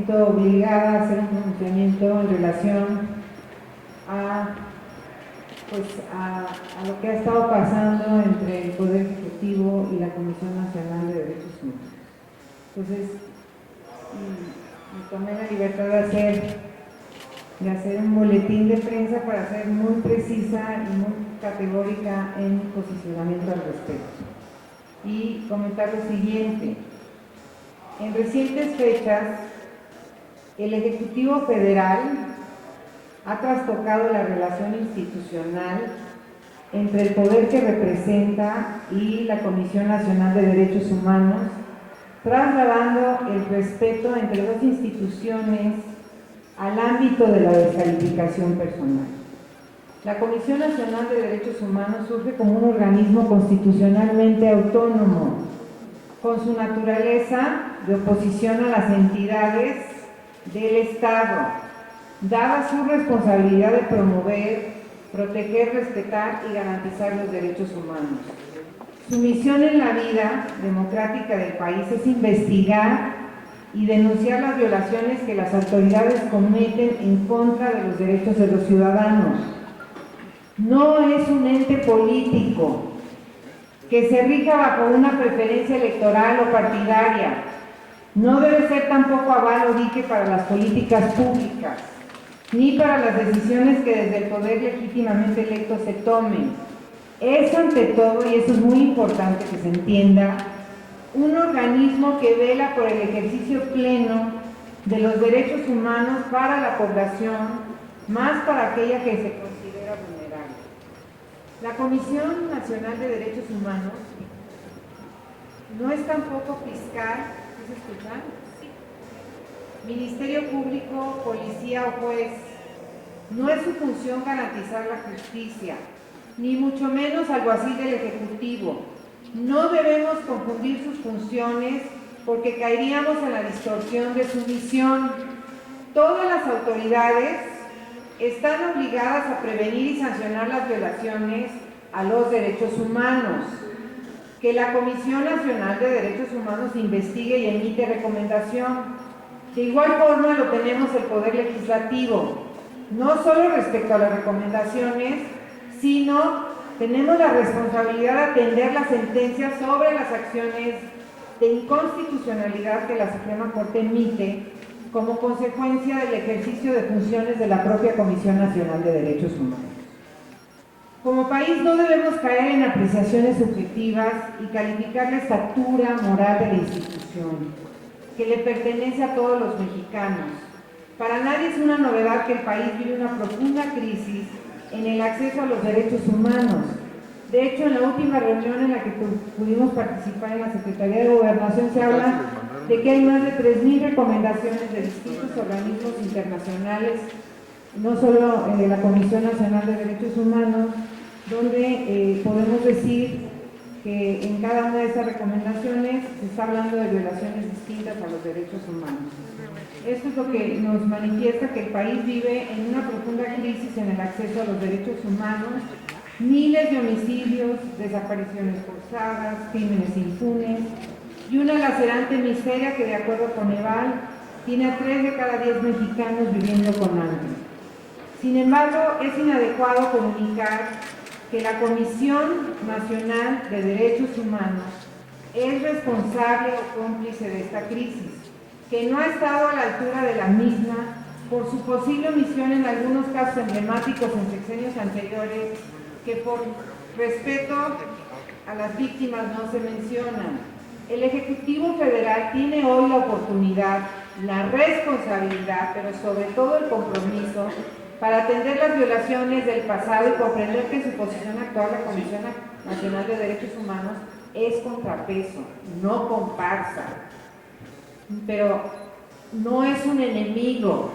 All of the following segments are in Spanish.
siento obligada a hacer un pronunciamiento en relación a lo que ha estado pasando entre el Poder Ejecutivo y la Comisión Nacional de Derechos Humanos. Entonces, me tomé la libertad de hacer un boletín de prensa para ser muy precisa y muy categórica en mi posicionamiento al respecto. Y comentar lo siguiente: en recientes fechas, el Ejecutivo Federal ha trastocado la relación institucional entre el poder que representa y la Comisión Nacional de Derechos Humanos, trasladando el respeto entre dos instituciones al ámbito de la descalificación personal. La Comisión Nacional de Derechos Humanos surge como un organismo constitucionalmente autónomo, con su naturaleza de oposición a las entidades del Estado, dada su responsabilidad de promover, proteger, respetar y garantizar los derechos humanos. Su misión en la vida democrática del país es investigar y denunciar las violaciones que las autoridades cometen en contra de los derechos de los ciudadanos. No es un ente político que se rija bajo una preferencia electoral o partidaria. No debe ser tampoco aval o dique para las políticas públicas, ni para las decisiones que desde el poder legítimamente electo se tomen. Es ante todo, y eso es muy importante que se entienda, un organismo que vela por el ejercicio pleno de los derechos humanos para la población, más para aquella que se considera vulnerable. La Comisión Nacional de Derechos Humanos no es tampoco fiscal, ¿se escucha? Sí. Ministerio Público, policía o juez. No es su función garantizar la justicia, ni mucho menos alguacil del Ejecutivo. No debemos confundir sus funciones porque caeríamos en la distorsión de su misión. Todas las autoridades están obligadas a prevenir y sancionar las violaciones a los derechos humanos. Que la Comisión Nacional de Derechos Humanos investigue y emite recomendación. De igual forma lo tenemos el Poder Legislativo, no solo respecto a las recomendaciones, sino tenemos la responsabilidad de atender las sentencias sobre las acciones de inconstitucionalidad que la Suprema Corte emite como consecuencia del ejercicio de funciones de la propia Comisión Nacional de Derechos Humanos. Como país no debemos caer en apreciaciones subjetivas y calificar la estatura moral de la institución, que le pertenece a todos los mexicanos. Para nadie es una novedad que el país vive una profunda crisis en el acceso a los derechos humanos. De hecho, en la última reunión en la que pudimos participar en la Secretaría de Gobernación se habla de que hay más de 3,000 recomendaciones de distintos organismos internacionales, no solo de la Comisión Nacional de Derechos Humanos, donde podemos decir que en cada una de esas recomendaciones se está hablando de violaciones distintas a los derechos humanos. Esto es lo que nos manifiesta que el país vive en una profunda crisis en el acceso a los derechos humanos, miles de homicidios, desapariciones forzadas, crímenes impunes y una lacerante miseria que, de acuerdo con EVAL, tiene a 3 de cada 10 mexicanos viviendo con hambre. Sin embargo, es inadecuado comunicar que la Comisión Nacional de Derechos Humanos es responsable o cómplice de esta crisis, que no ha estado a la altura de la misma por su posible omisión en algunos casos emblemáticos en sexenios anteriores que por respeto a las víctimas no se mencionan. El Ejecutivo Federal tiene hoy la oportunidad, la responsabilidad, pero sobre todo el compromiso para atender las violaciones del pasado y comprender que en su posición actual la Comisión Nacional de Derechos Humanos es contrapeso, no comparsa, pero no es un enemigo.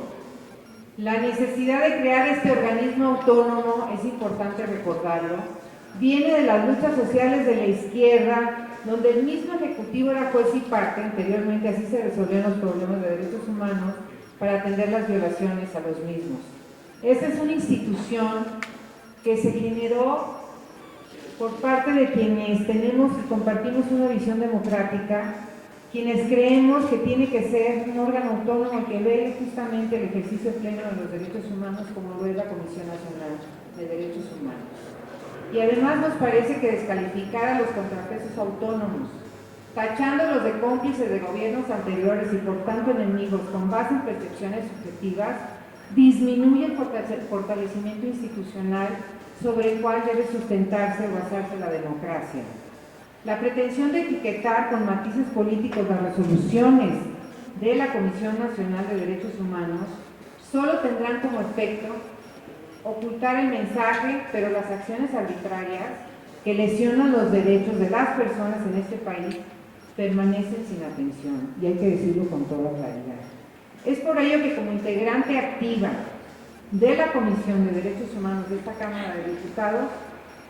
La necesidad de crear este organismo autónomo, es importante recordarlo, viene de las luchas sociales de la izquierda, donde el mismo Ejecutivo era juez y parte, anteriormente así se resolvían los problemas de derechos humanos para atender las violaciones a los mismos. Esta es una institución que se generó por parte de quienes tenemos y compartimos una visión democrática quienes creemos que tiene que ser un órgano autónomo que vele justamente el ejercicio pleno de los derechos humanos, como lo es la Comisión Nacional de Derechos Humanos. Y además nos parece que descalificar a los contrapesos autónomos, tachándolos de cómplices de gobiernos anteriores y por tanto enemigos con base en percepciones subjetivas, disminuye el fortalecimiento institucional sobre el cual debe sustentarse o basarse la democracia. La pretensión de etiquetar con matices políticos las resoluciones de la Comisión Nacional de Derechos Humanos solo tendrán como efecto ocultar el mensaje, pero las acciones arbitrarias que lesionan los derechos de las personas en este país permanecen sin atención, y hay que decirlo con toda claridad. Es por ello que como integrante activa de la Comisión de Derechos Humanos de esta Cámara de Diputados,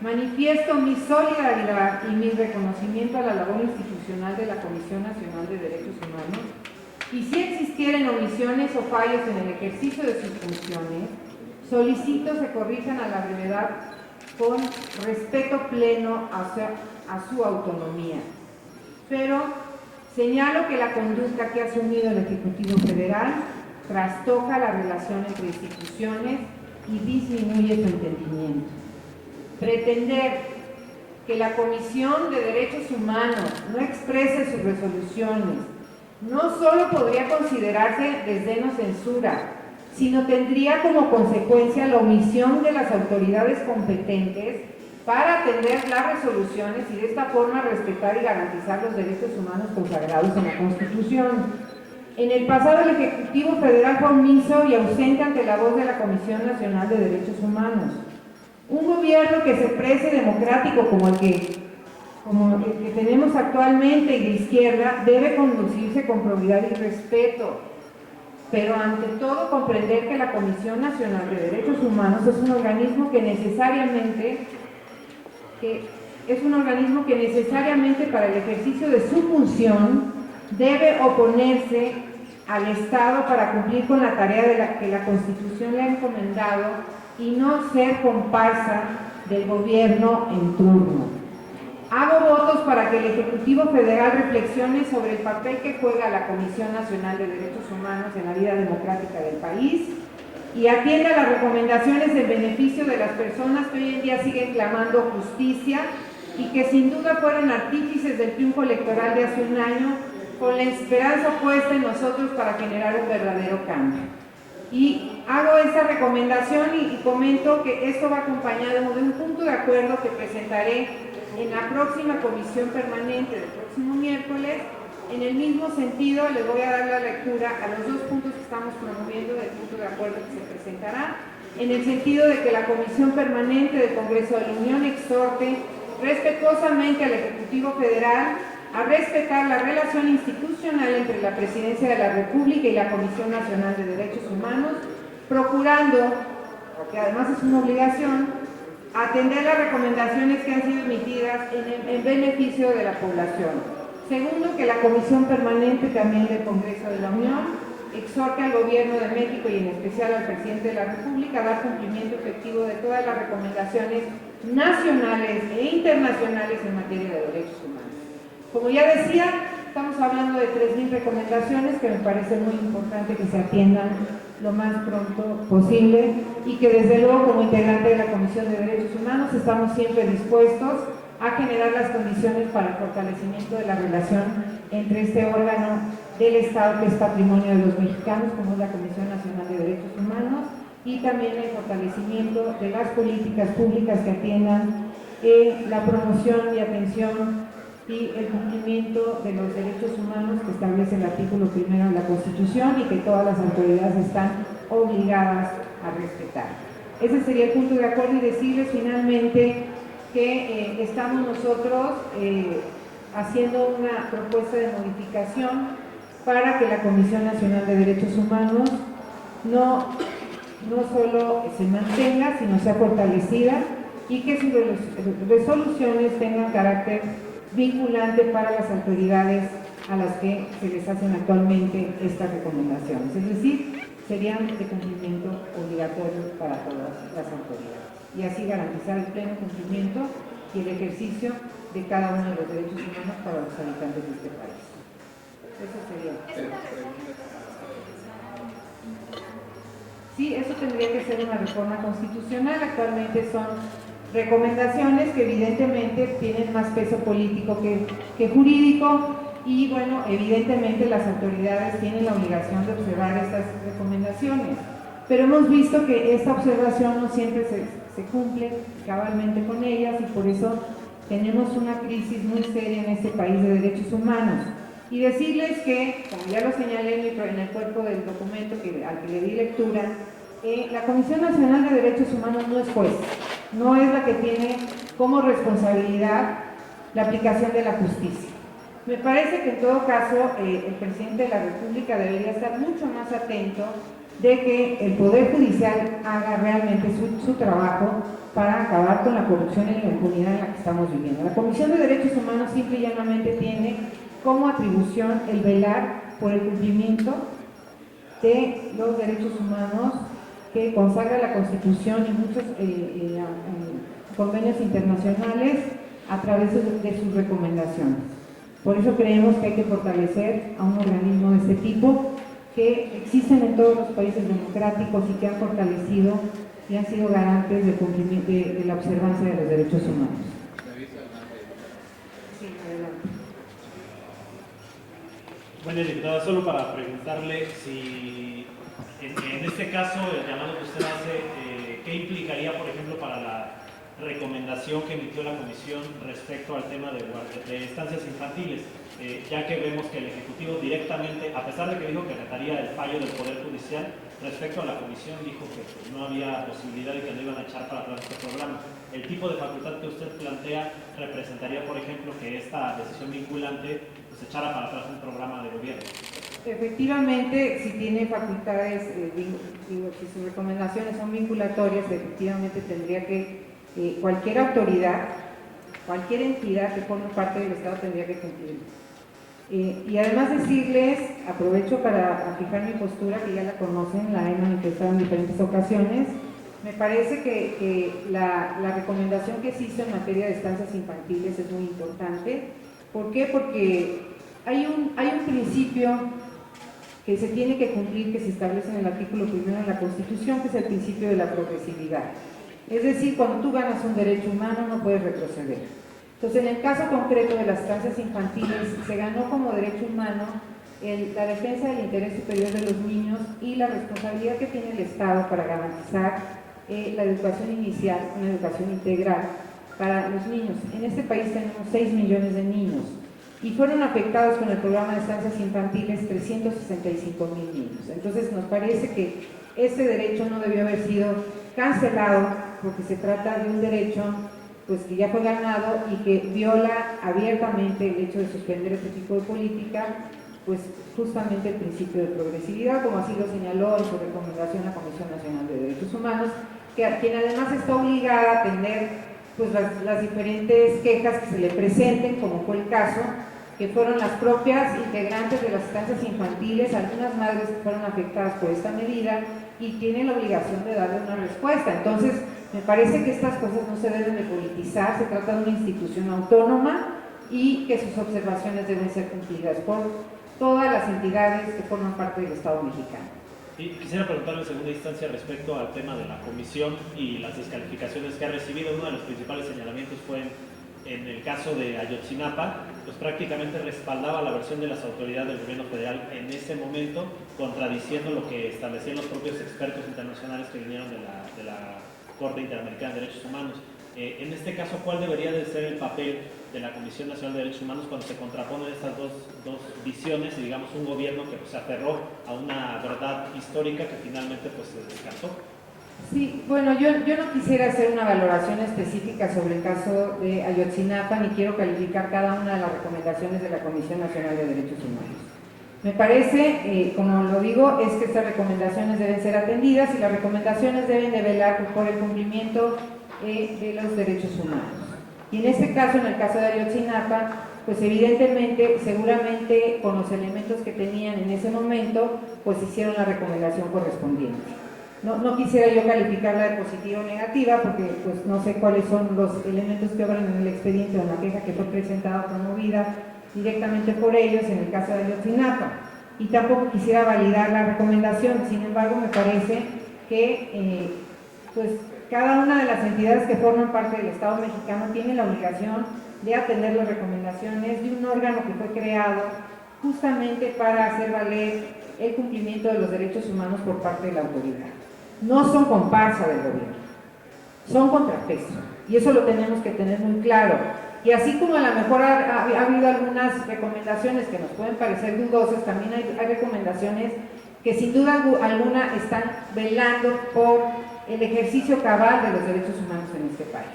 manifiesto mi solidaridad y mi reconocimiento a la labor institucional de la Comisión Nacional de Derechos Humanos, y si existieren omisiones o fallos en el ejercicio de sus funciones, solicito se corrijan a la brevedad con respeto pleno a su autonomía. Pero señalo que la conducta que ha asumido el Ejecutivo Federal trastoca la relación entre instituciones y disminuye su entendimiento. Pretender que la Comisión de Derechos Humanos no exprese sus resoluciones no solo podría considerarse desdén o censura, sino tendría como consecuencia la omisión de las autoridades competentes para atender las resoluciones y de esta forma respetar y garantizar los derechos humanos consagrados en la Constitución. En el pasado el Ejecutivo Federal fue omiso y ausente ante la voz de la Comisión Nacional de Derechos Humanos. Un gobierno que se precie democrático como el que tenemos actualmente y de izquierda debe conducirse con probidad y respeto, pero ante todo comprender que la Comisión Nacional de Derechos Humanos es un organismo que necesariamente para el ejercicio de su función debe oponerse al Estado para cumplir con la tarea que la Constitución le ha encomendado y no ser comparsa del gobierno en turno. Hago votos para que el Ejecutivo Federal reflexione sobre el papel que juega la Comisión Nacional de Derechos Humanos en la vida democrática del país y atienda las recomendaciones en beneficio de las personas que hoy en día siguen clamando justicia y que sin duda fueron artífices del triunfo electoral de hace un año, con la esperanza puesta en nosotros para generar un verdadero cambio. Y hago esta recomendación y comento que esto va acompañado de un punto de acuerdo que presentaré en la próxima comisión permanente del próximo miércoles. En el mismo sentido, les voy a dar la lectura a los dos puntos que estamos promoviendo del punto de acuerdo que se presentará, en el sentido de que la Comisión Permanente del Congreso de la Unión exhorte respetuosamente al Ejecutivo Federal a respetar la relación institucional entre la Presidencia de la República y la Comisión Nacional de Derechos Humanos, procurando, porque además es una obligación, atender las recomendaciones que han sido emitidas en beneficio de la población. Segundo, que la Comisión Permanente también del Congreso de la Unión exhorte al Gobierno de México y en especial al Presidente de la República a dar cumplimiento efectivo de todas las recomendaciones nacionales e internacionales en materia de derechos humanos. Como ya decía, estamos hablando de 3,000 recomendaciones que me parece muy importante que se atiendan lo más pronto posible y que desde luego como integrante de la Comisión de Derechos Humanos estamos siempre dispuestos a generar las condiciones para el fortalecimiento de la relación entre este órgano del Estado que es patrimonio de los mexicanos, como es la Comisión Nacional de Derechos Humanos, y también el fortalecimiento de las políticas públicas que atiendan la promoción y atención y el cumplimiento de los derechos humanos que establece el artículo 1 de la Constitución y que todas las autoridades están obligadas a respetar. Ese sería el punto de acuerdo, y decirles finalmente que estamos nosotros haciendo una propuesta de modificación para que la Comisión Nacional de Derechos Humanos no solo se mantenga, sino sea fortalecida y que sus resoluciones tengan carácter vinculante para las autoridades a las que se les hacen actualmente estas recomendaciones. Es decir, serían de cumplimiento obligatorio para todas las autoridades. Y así garantizar el pleno cumplimiento y el ejercicio de cada uno de los derechos humanos para los habitantes de este país. Eso sería. ¿Es una reforma constitucional? Sí, eso tendría que ser una reforma constitucional. Actualmente son recomendaciones que evidentemente tienen más peso político que jurídico y bueno, evidentemente las autoridades tienen la obligación de observar estas recomendaciones. Pero hemos visto que esta observación no siempre se cumple cabalmente con ellas y por eso tenemos una crisis muy seria en este país de derechos humanos. Y decirles que, como ya lo señalé en el cuerpo del documento al que le di lectura, la Comisión Nacional de Derechos Humanos no es juez, no es la que tiene como responsabilidad la aplicación de la justicia. Me parece que en todo caso el presidente de la República debería estar mucho más atento de que el Poder Judicial haga realmente su trabajo para acabar con la corrupción y la impunidad en la que estamos viviendo. La Comisión de Derechos Humanos simple y llanamente tiene como atribución el velar por el cumplimiento de los derechos humanos que consagra la Constitución y muchos convenios internacionales a través de sus recomendaciones. Por eso creemos que hay que fortalecer a un organismo de este tipo que existen en todos los países democráticos y que han fortalecido y han sido garantes de la observancia de los derechos humanos. Sí, adelante. Bueno, diputada, solo para preguntarle si en este caso el llamado que usted hace, ¿qué implicaría, por ejemplo, para la recomendación que emitió la Comisión respecto al tema de estancias infantiles? Ya que vemos que el Ejecutivo directamente, a pesar de que dijo que retaría el fallo del Poder Judicial, respecto a la Comisión dijo que no había posibilidad de que no iban a echar para atrás este programa. ¿El tipo de facultad que usted plantea representaría, por ejemplo, que esta decisión vinculante pues, echara para atrás un programa de gobierno? Efectivamente, si tiene facultades, si sus recomendaciones son vinculatorias, efectivamente tendría que, cualquier autoridad, cualquier entidad que forme parte del Estado tendría que cumplir. Y además decirles, aprovecho para fijar mi postura, que ya la conocen, la he manifestado en diferentes ocasiones. Me parece que la recomendación que se hizo en materia de estancias infantiles es muy importante. ¿Por qué? Porque hay un principio que se tiene que cumplir, que se establece en el artículo 1 de la Constitución, que es el principio de la progresividad. Es decir, cuando tú ganas un derecho humano no puedes retroceder. Entonces, en el caso concreto de las estancias infantiles, se ganó como derecho humano la defensa del interés superior de los niños y la responsabilidad que tiene el Estado para garantizar la educación inicial, una educación integral para los niños. En este país tenemos 6 millones de niños y fueron afectados con el programa de estancias infantiles 365,000 niños. Entonces, nos parece que ese derecho no debió haber sido cancelado porque se trata de un derecho pues que ya fue ganado y que viola abiertamente el hecho de suspender este tipo de política, pues justamente el principio de progresividad, como así lo señaló en su recomendación la Comisión Nacional de Derechos Humanos, quien además está obligada a atender pues las diferentes quejas que se le presenten, como fue el caso, que fueron las propias integrantes de las estancias infantiles, algunas madres que fueron afectadas por esta medida y tienen la obligación de darle una respuesta. Entonces, me parece que estas cosas no se deben de politizar, se trata de una institución autónoma y que sus observaciones deben ser cumplidas por todas las entidades que forman parte del Estado mexicano. Y quisiera preguntarle en segunda instancia respecto al tema de la comisión y las descalificaciones que ha recibido. Uno de los principales señalamientos fue en el caso de Ayotzinapa, pues prácticamente respaldaba la versión de las autoridades del gobierno federal en ese momento, contradiciendo lo que establecían los propios expertos internacionales que vinieron de la Corte Interamericana de Derechos Humanos. En este caso, ¿cuál debería de ser el papel de la Comisión Nacional de Derechos Humanos cuando se contraponen estas dos visiones y digamos un gobierno que pues, se aferró a una verdad histórica que finalmente pues, se descartó? Sí, bueno, yo no quisiera hacer una valoración específica sobre el caso de Ayotzinapa, ni quiero calificar cada una de las recomendaciones de la Comisión Nacional de Derechos Humanos. Me parece, como lo digo, es que estas recomendaciones deben ser atendidas y las recomendaciones deben de velar por el cumplimiento de los derechos humanos. Y en este caso, en el caso de Ayotzinapa, pues evidentemente, seguramente con los elementos que tenían en ese momento, pues hicieron la recomendación correspondiente. No quisiera yo calificarla de positiva o negativa, porque pues no sé cuáles son los elementos que obran en el expediente o en la queja que fue presentada o promovida directamente por ellos en el caso de Ayotzinapa, y tampoco quisiera validar la recomendación. Sin embargo, me parece que pues cada una de las entidades que forman parte del Estado mexicano tiene la obligación de atender las recomendaciones de un órgano que fue creado justamente para hacer valer el cumplimiento de los derechos humanos por parte de la autoridad. No son comparsa del gobierno, son contrapeso, y eso lo tenemos que tener muy claro. Y así como a lo mejor ha habido algunas recomendaciones que nos pueden parecer dudosas, también hay recomendaciones que sin duda alguna están velando por el ejercicio cabal de los derechos humanos en este país.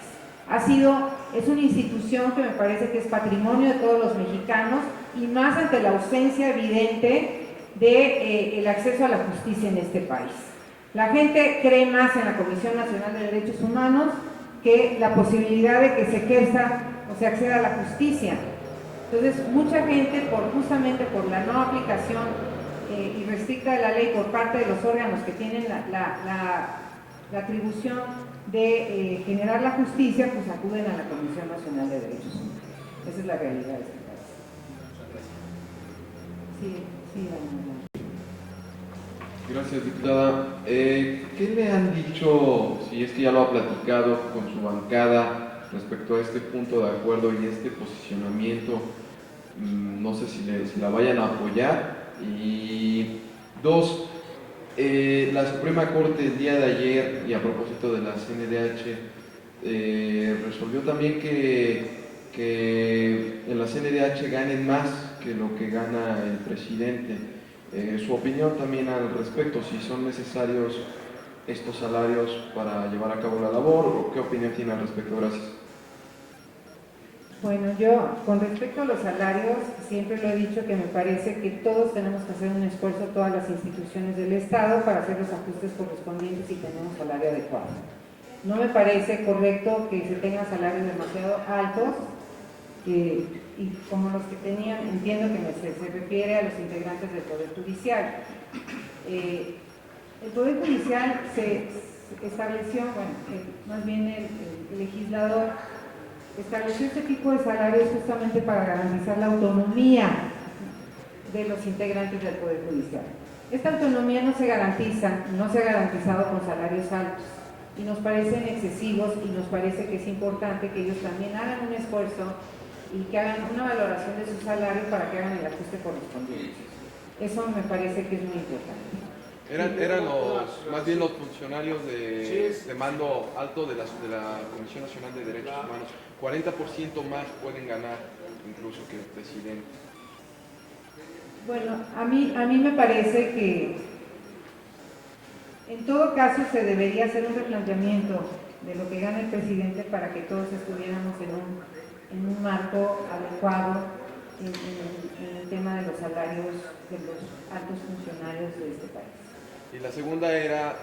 Es una institución que me parece que es patrimonio de todos los mexicanos, y más ante la ausencia evidente de el acceso a la justicia en este país. La gente cree más en la Comisión Nacional de Derechos Humanos que la posibilidad de que se ejerza o se acceda a la justicia. Entonces, mucha gente, justamente por la no aplicación irrestricta de la ley por parte de los órganos que tienen la atribución de generar la justicia, pues acuden a la Comisión Nacional de Derechos Humanos. Esa es la realidad de este país. Sí, Daniela. Gracias, diputada. ¿Qué le han dicho, si es que ya lo ha platicado con su bancada respecto a este punto de acuerdo y este posicionamiento? No sé si la vayan a apoyar. Y dos, la Suprema Corte el día de ayer, y a propósito de la CNDH, resolvió también que en la CNDH ganen más que lo que gana el presidente. Su opinión también al respecto, si son necesarios estos salarios para llevar a cabo la labor, o qué opinión tiene al respecto. Gracias. Bueno, yo con respecto a los salarios siempre lo he dicho que me parece que todos tenemos que hacer un esfuerzo, todas las instituciones del Estado, para hacer los ajustes correspondientes y tener un salario adecuado. No me parece correcto que se tengan salarios demasiado altos y como los que tenían. Entiendo que se refiere a los integrantes del Poder Judicial. El Poder Judicial se estableció, más bien el legislador estableció este tipo de salarios justamente para garantizar la autonomía de los integrantes del Poder Judicial. Esta autonomía no se garantiza, no se ha garantizado con salarios altos, y nos parecen excesivos, y nos parece que es importante que ellos también hagan un esfuerzo y que hagan una valoración de su salario para que hagan el ajuste correspondiente. Eso me parece que es muy importante. Eran más bien los funcionarios de mando alto de la Comisión Nacional de Derechos Humanos. 40% más pueden ganar incluso que el presidente. Bueno, a mí me parece que en todo caso se debería hacer un replanteamiento de lo que gana el presidente para que todos estuviéramos en un marco adecuado en el tema de los salarios de los altos funcionarios de este país. Y la segunda era,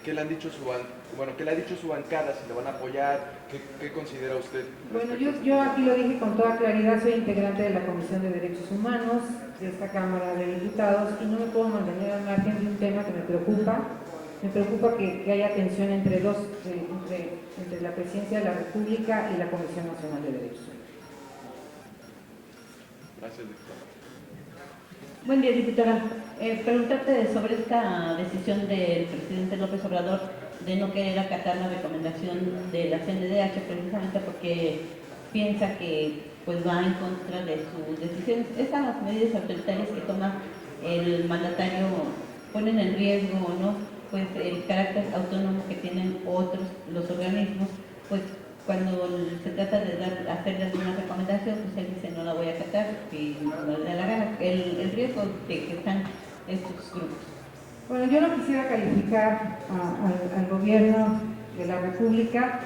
¿qué le ha dicho su bancada? Si le van a apoyar, ¿qué considera usted? Bueno, yo aquí lo dije con toda claridad, soy integrante de la Comisión de Derechos Humanos de esta Cámara de Diputados, y no me puedo mantener al margen de un tema que me preocupa. Me preocupa que haya tensión entre la Presidencia de la República y la Comisión Nacional de Derechos Humanos. Gracias, diputada. Buen día, diputada. Preguntarte sobre esta decisión del presidente López Obrador de no querer acatar la recomendación de la CNDH, precisamente porque piensa que pues va en contra de sus decisiones. Esas medidas autoritarias que toma el mandatario ponen en riesgo, ¿no?, pues el carácter autónomo que tienen los organismos. Pues cuando se trata de hacerle alguna recomendación, pues él dice no la voy a acatar y no le da la gana. El riesgo de que están estos grupos. Bueno, yo no quisiera calificar al gobierno de la República,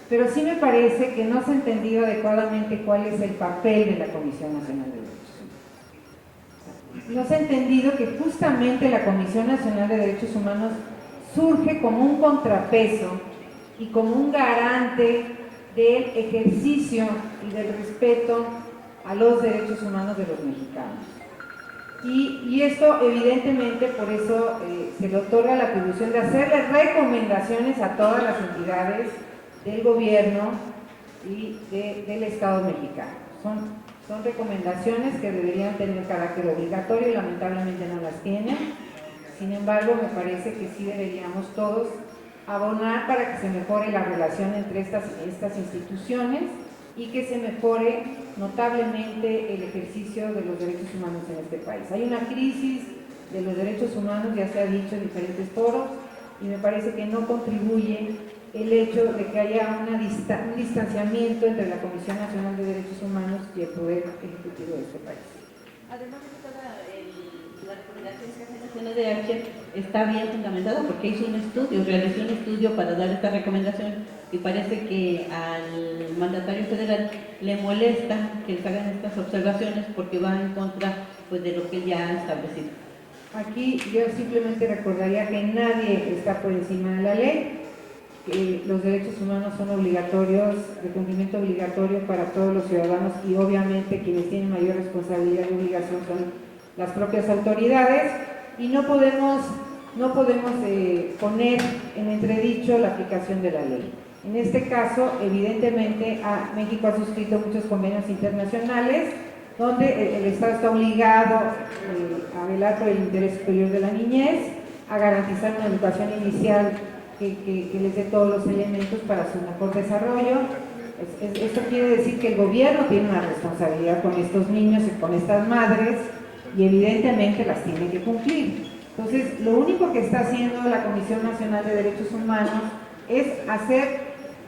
pero sí me parece que no se ha entendido adecuadamente cuál es el papel de la Comisión Nacional de Derechos Humanos. No se ha entendido que justamente la Comisión Nacional de Derechos Humanos surge como un contrapeso y como un garante del ejercicio y del respeto a los derechos humanos de los mexicanos. Y esto evidentemente por eso se le otorga la atribución de hacerle recomendaciones a todas las entidades del gobierno y del Estado mexicano. Son son recomendaciones que deberían tener carácter obligatorio y lamentablemente no las tienen. Sin embargo, me parece que sí deberíamos todos abonar para que se mejore la relación entre estas instituciones y que se mejore notablemente el ejercicio de los derechos humanos en este país. Hay una crisis de los derechos humanos, ya se ha dicho en diferentes foros, y me parece que no contribuye el hecho de que haya un distanciamiento entre la Comisión Nacional de Derechos Humanos y el Poder Ejecutivo de este país. Además de la recomendación que hace la CNDH está bien fundamentada porque hizo un estudio, realizó un estudio para dar esta recomendación y parece que al mandatario federal le molesta que se hagan estas observaciones porque va en contra pues, de lo que ya ha establecido. Aquí yo simplemente recordaría que nadie está por encima de la ley, que los derechos humanos son obligatorios, de cumplimiento obligatorio para todos los ciudadanos y obviamente quienes tienen mayor responsabilidad y obligación son las propias autoridades y no podemos poner en entredicho la aplicación de la ley. En este caso, evidentemente, México ha suscrito muchos convenios internacionales donde el Estado está obligado a velar por el interés superior de la niñez, a garantizar una educación inicial que les dé todos los elementos para su mejor desarrollo. Esto quiere decir que el gobierno tiene una responsabilidad con estos niños y con estas madres y evidentemente las tiene que cumplir. Entonces, lo único que está haciendo la Comisión Nacional de Derechos Humanos es hacer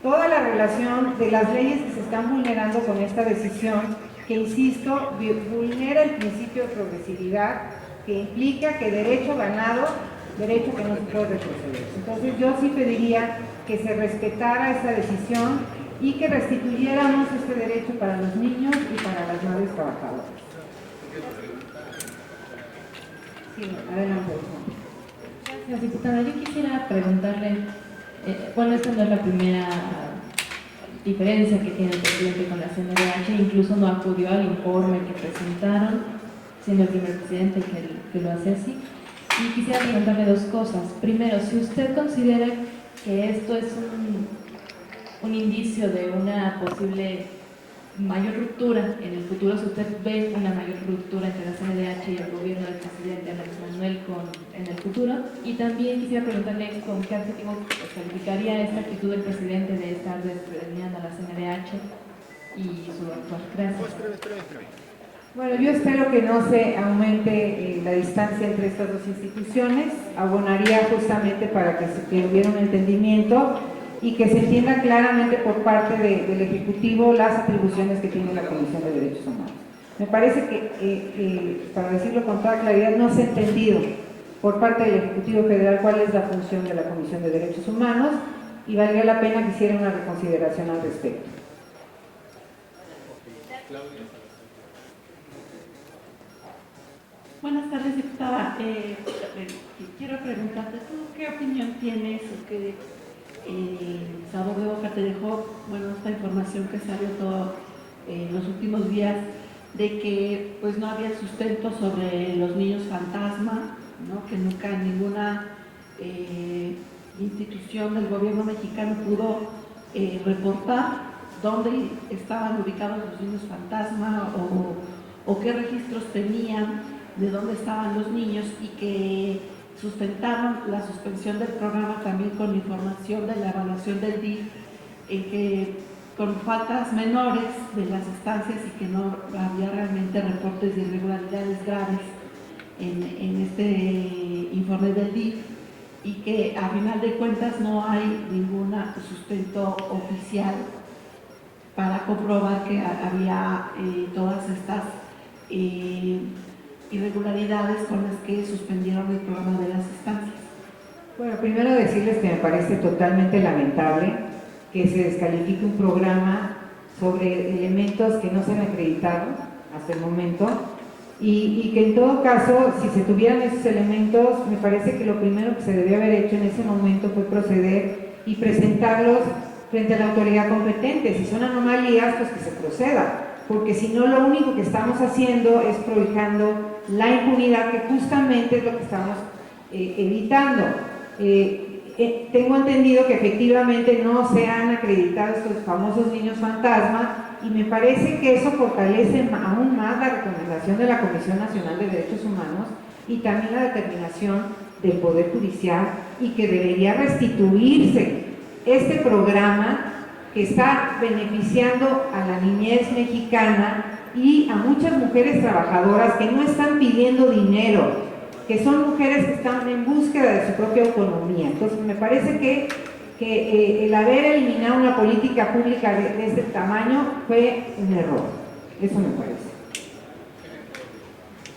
toda la relación de las leyes que se están vulnerando con esta decisión, que insisto, vulnera el principio de progresividad, que implica que derecho ganado, derecho que no se puede retroceder. Entonces yo sí pediría que se respetara esta decisión y que restituyéramos este derecho para los niños y para las madres trabajadoras. Sí, adelante. Gracias, diputada. Yo quisiera preguntarle, bueno, esta no es la primera diferencia que tiene el presidente con la CNDH, incluso no acudió al informe que presentaron, siendo el primer presidente que lo hace así. Y quisiera preguntarle dos cosas. Primero, si usted considera que esto es un indicio de una posible mayor ruptura en el futuro, si usted ve una mayor ruptura entre la CNDH y el gobierno del presidente Andrés Manuel en el futuro, y también quisiera preguntarle con qué adjetivo calificaría esta actitud del presidente de estar despreciando a la CNDH y su actual. Gracias. Bueno, yo espero que no se aumente la distancia entre estas dos instituciones, abonaría justamente para que hubiera un entendimiento y que se entienda claramente por parte del Ejecutivo las atribuciones que tiene la Comisión de Derechos Humanos. Me parece que, para decirlo con toda claridad, no se ha entendido por parte del Ejecutivo Federal cuál es la función de la Comisión de Derechos Humanos y valdría la pena que hiciera una reconsideración al respecto. Buenas tardes, diputada. Quiero preguntarte, ¿tú qué opinión tienes o qué sabor de boca te dejó, bueno, esta información que salió todo en los últimos días de que pues no había sustento sobre los niños fantasma, ¿no? Que nunca ninguna institución del gobierno mexicano pudo reportar dónde estaban ubicados los niños fantasma o qué registros tenían de dónde estaban los niños, y que sustentaron la suspensión del programa también con información de la evaluación del DIF, en que con faltas menores de las estancias y que no había realmente reportes de irregularidades graves en este informe del DIF, y que a final de cuentas no hay ningún sustento oficial para comprobar que había todas estas irregularidades con las que suspendieron el programa de las estancias. Bueno, primero decirles que me parece totalmente lamentable que se descalifique un programa sobre elementos que no se han acreditado hasta el momento y que en todo caso, si se tuvieran esos elementos, me parece que lo primero que se debió haber hecho en ese momento fue proceder y presentarlos frente a la autoridad competente. Si son anomalías, pues que se proceda, porque si no, lo único que estamos haciendo es prohijando la impunidad, que justamente es lo que estamos evitando. Tengo entendido que efectivamente no se han acreditado estos famosos niños fantasma y me parece que eso fortalece aún más la recomendación de la Comisión Nacional de Derechos Humanos y también la determinación del Poder Judicial, y que debería restituirse este programa que está beneficiando a la niñez mexicana y a muchas mujeres trabajadoras que no están pidiendo dinero, que son mujeres que están en búsqueda de su propia autonomía. Entonces me parece que el haber eliminado una política pública de este tamaño fue un error. Eso me parece.